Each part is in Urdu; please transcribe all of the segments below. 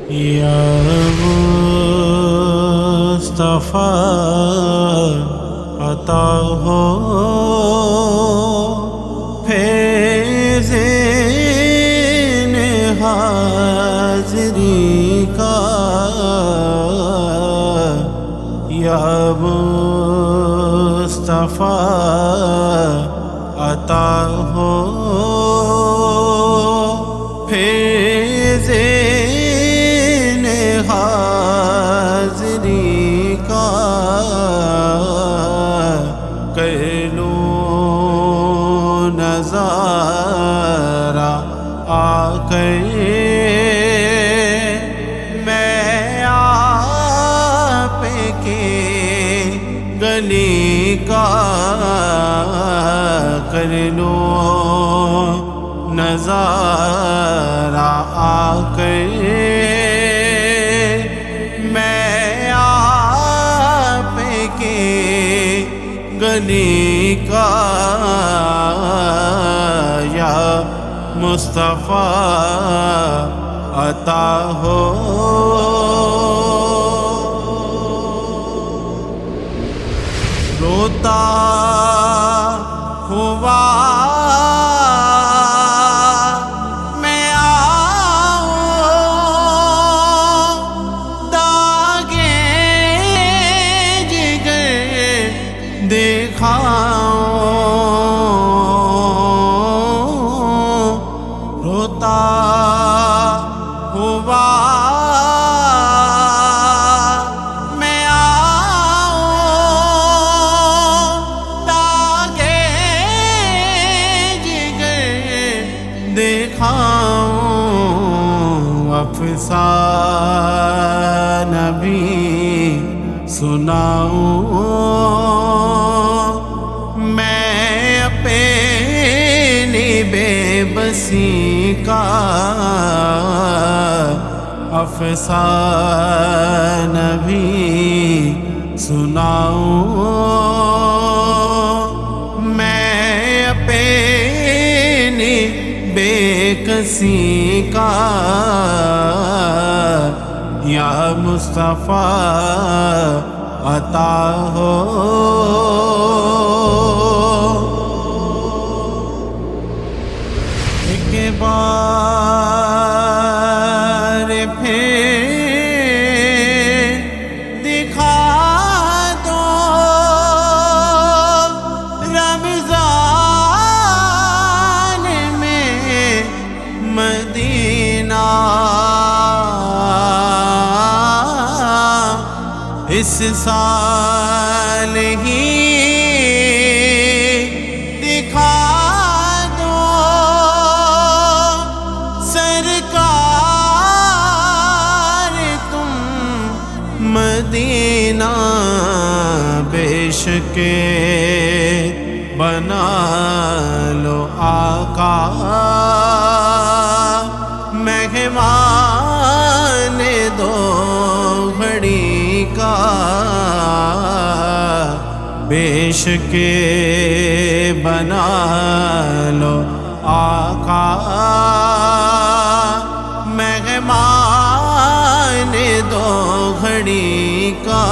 یا مصطفیٰ عطا ہو فیض حاضری کا، یا مصطفیٰ عطا ہو فیض حاضری کا، کر لوں نظارہ آ کر میں آپ کے گلی کا، کر لوں نظارہ آ کر میں آپ کے گلی کا، یا مصطفیٰ عطا ہو روتا ہوا میں آؤں، داغے جگر دکھاؤں، روتا ہوا میں آؤں، داغے جگر دکھاؤں، افسانہ بھی سناؤں، میں اپنی بے بسی کا افسانہ بھی سناؤں، میں اپنی بے کسی کا، یا مصطفیٰ عطا ہو ایک بار پھر دکھا دو رمضان میں مدینہ، اس سال ہی دکھا دو سرکار تم مدینہ، بے شک بنا لو آقا مہمان دو گھڑی کا، بے شک بنا لو آقا مہمان دو گھڑی کا،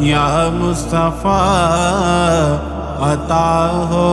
یا مصطفیٰ عطا ہو